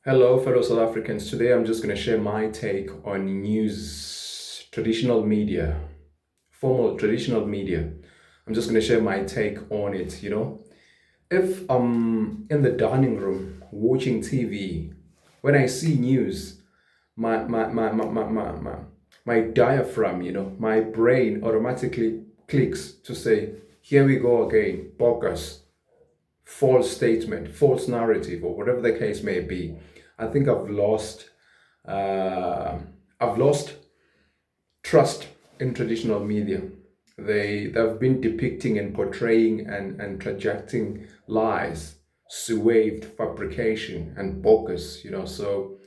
Hello, fellow South Africans. Today I'm just going to share my take on news, traditional media, formal traditional media. I'm just going to share my take on it. If I'm in the dining room watching TV, when I see news, my diaphragm, my brain automatically clicks to say, here we go again, bogus, false statement, false narrative, or whatever the case may be. I think uh, I've lost trust in traditional media. They've been depicting and portraying and projecting lies, swathed fabrication and bogus. So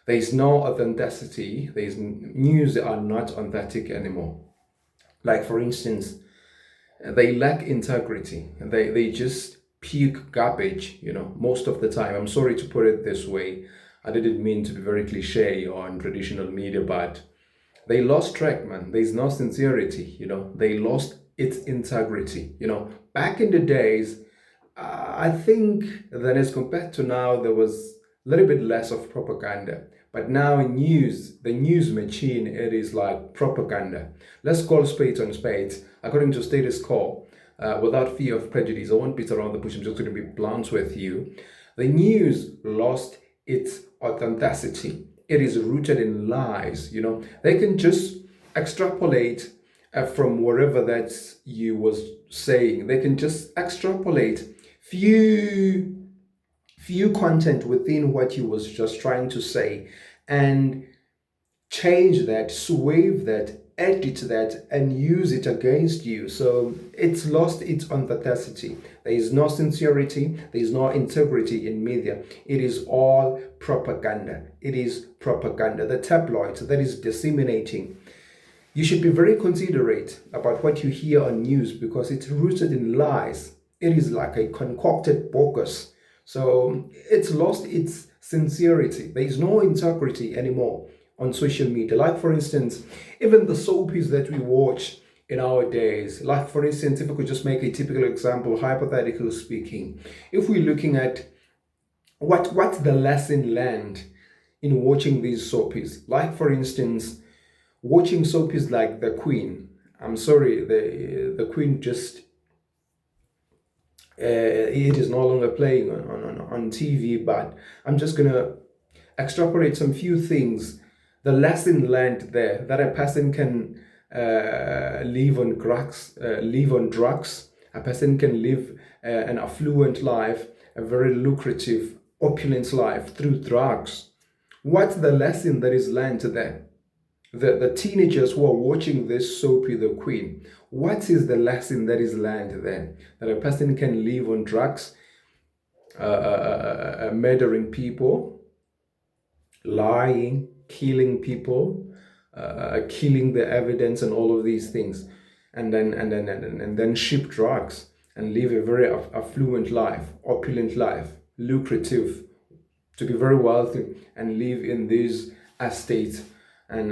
there's no authenticity. There's news that are not authentic anymore. Like for instance, they lack integrity. They just puke garbage, most of the time. I'm sorry to put it this way. I didn't mean to be very cliche on traditional media, but they lost track, man. There's no sincerity, They lost its integrity. Back in the days, I think that as compared to now, there was a little bit less of propaganda. But now in news, the news machine, it is like propaganda. Let's call spades on spades. According to status quo, without fear of prejudice, I won't beat around the bush. I'm just going to be blunt with you. The news lost its authenticity. It is rooted in lies. They can just extrapolate from wherever that you was saying. They can just extrapolate few content within what you was just trying to say and change that, swerve that, edit that, and use it against you. So it's lost its authenticity. There is no sincerity, there is no integrity in media. It is all propaganda. It is propaganda. The tabloids that is disseminating. You should be very considerate about what you hear on news because it's rooted in lies. It is like a concocted bogus. So it's lost its sincerity. There is no integrity anymore on social media. Like, for instance, even the soapies that we watch in our days, like, for instance, if we could just make a typical example, hypothetically speaking, if we're looking at what's the lesson learned in watching these soapies, like, for instance, watching soapies like The Queen. I'm sorry, the Queen just it is no longer playing on TV, but I'm just gonna extrapolate some few things. The lesson learned there that a person can live on drugs. A person can live an affluent life, a very lucrative, opulent life through drugs. What's the lesson that is learned there? The teenagers who are watching this soapy, The Queen, what is the lesson that is learned there? That a person can live on drugs, murdering people, lying, killing people, killing the evidence, and all of these things, and then ship drugs and live a very affluent life, opulent life, lucrative, to be very wealthy and live in these estates and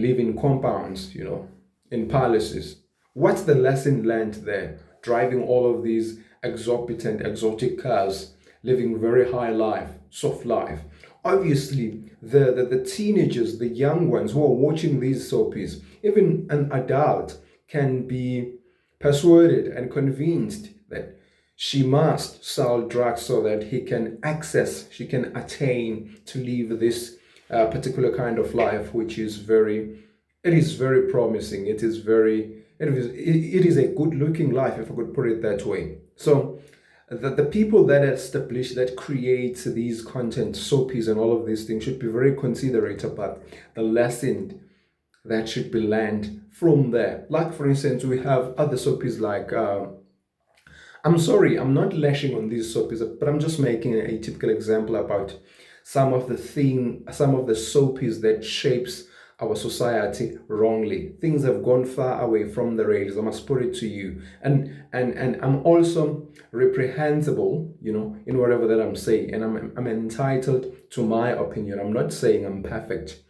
live in compounds, in palaces. What's the lesson learned there? Driving all of these exorbitant, exotic cars, living very high life, soft life. Obviously, the teenagers, the young ones who are watching these soapies, even an adult can be persuaded and convinced that she must sell drugs so that she can attain to live this particular kind of life, which is it is very promising. It is a good looking life, if I could put it that way. So the people that establish, that create these content, soapies and all of these things should be very considerate about the lesson that should be learned from there. Like, for instance, we have other soapies like I'm sorry, I'm not lashing on these soapies, but I'm just making a typical example about some of the soapies that shapes our society wrongly. Things have gone far away from the rails. I must put it to you, and I'm also reprehensible, in whatever that I'm saying, and I'm entitled to my opinion. I'm not saying I'm perfect.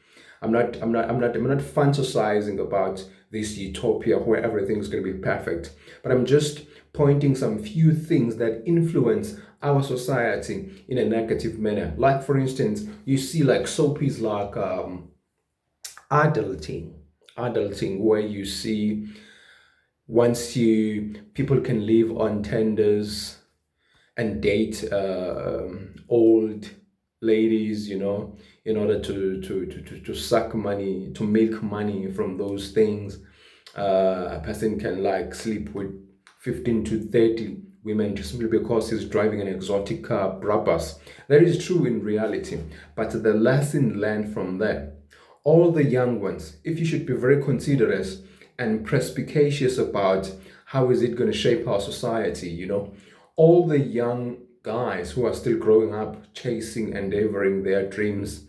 I'm not fantasizing about this utopia where everything is going to be perfect. But I'm just pointing some few things that influence our society in a negative manner. Like for instance, you see like soapies like adulting, where you see once you people can live on tenders and date old ladies, in order to suck money, to make money from those things. A person can like sleep with 15 to 30 women just simply because he's driving an exotic car, Brabus. That is true in reality, but the lesson learned from that, all the young ones, if you should be very considerate and perspicacious about how is it going to shape our society, all the young guys who are still growing up, chasing, endeavoring their dreams,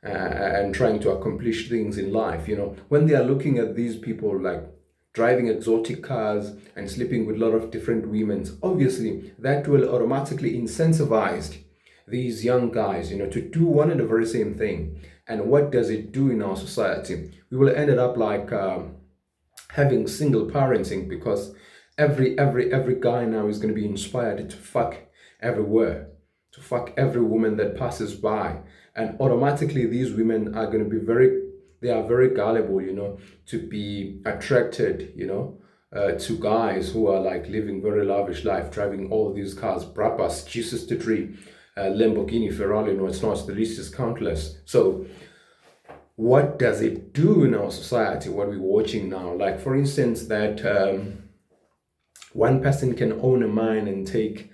and trying to accomplish things in life, when they are looking at these people like driving exotic cars and sleeping with a lot of different women, obviously that will automatically incentivize these young guys, to do one and the very same thing. And what does it do in our society? We will end up like having single parenting, because every guy now is going to be inspired to fuck everywhere, to fuck every woman that passes by, and automatically these women are going to be they are very gullible, to be attracted, to guys who are like living very lavish life, driving all these cars, Brabus, Jesus the Tree, Lamborghini, Ferrari, it's not, the list is countless. So what does it do in our society, what we're watching now? Like for instance, that one person can own a mine and take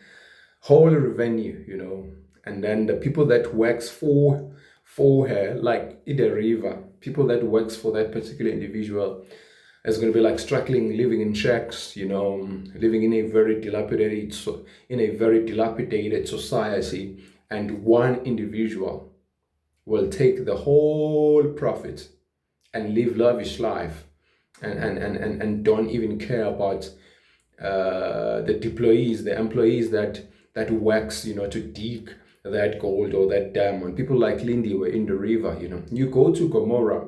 whole revenue, and then the people that works for her, like Ida River, people that works for that particular individual is going to be like struggling, living in shacks, living in a very dilapidated society, and one individual will take the whole profit and live lavish life, and don't even care about the employees that works, to dig that gold or that diamond. People like Lindy were in the river, You go to Gomorrah,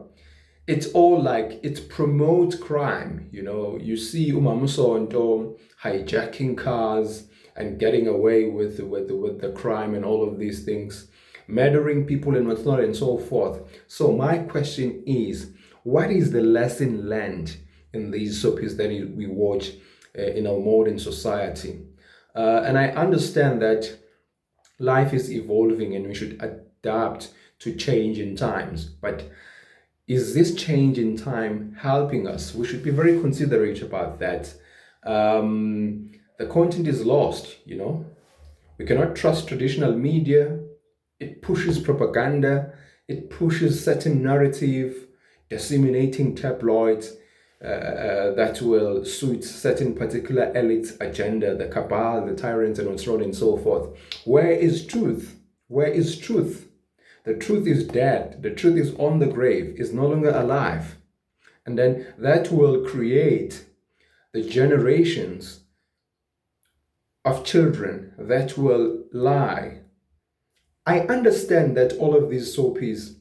it's all like it promotes crime, You see Umamusonto hijacking cars and getting away with the crime and all of these things, murdering people and whatnot and so forth. So my question is, what is the lesson learned in these soapies that we watch in our modern society? And I understand that life is evolving and we should adapt to change in times. But is this change in time helping us? We should be very considerate about that. The content is lost, We cannot trust traditional media. It pushes propaganda. It pushes certain narrative, disseminating tabloids that will suit certain particular elite agenda, the cabal, the tyrants, and so on and so forth. Where is truth? Where is truth? The truth is dead. The truth is on the grave, is no longer alive. And then that will create the generations of children that will lie. I understand that all of these soapies,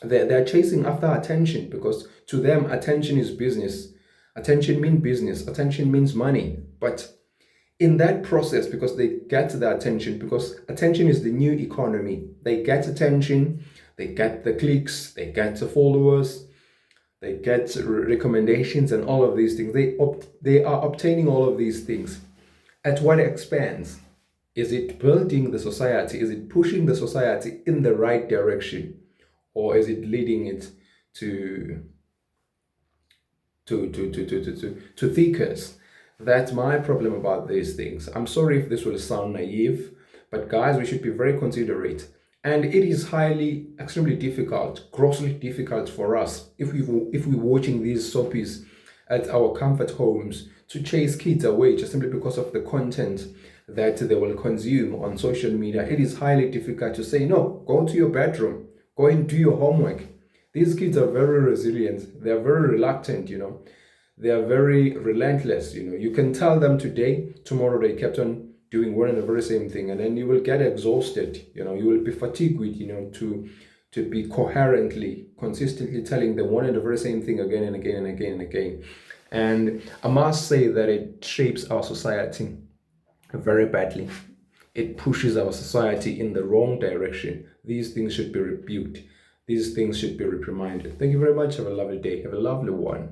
they're chasing after attention, because to them attention is business. Attention means business. Attention means money. But in that process, because they get the attention, because attention is the new economy. They get attention, they get the clicks, they get the followers, they get recommendations and all of these things. They are obtaining all of these things. At what expense? Is it building the society? Is it pushing the society in the right direction? Or is it leading it to thinkers? That's my problem about these things. I'm sorry if this will sound naive, but guys, we should be very considerate. And it is extremely difficult, grossly difficult for us, if we're watching these soapies at our comfort homes, to chase kids away just simply because of the content that they will consume on social media. It is highly difficult to say, no, go to your bedroom, go and do your homework. These kids are very resilient. They are very reluctant, They are very relentless, You can tell them today, tomorrow they kept on doing one and the very same thing, and then you will get exhausted, You will be fatigued with, to be coherently, consistently telling the one and the very same thing again and again and again and again. And I must say that it shapes our society very badly. It pushes our society in the wrong direction. These things should be rebuked. These things should be reprimanded. Thank you very much. Have a lovely day. Have a lovely one.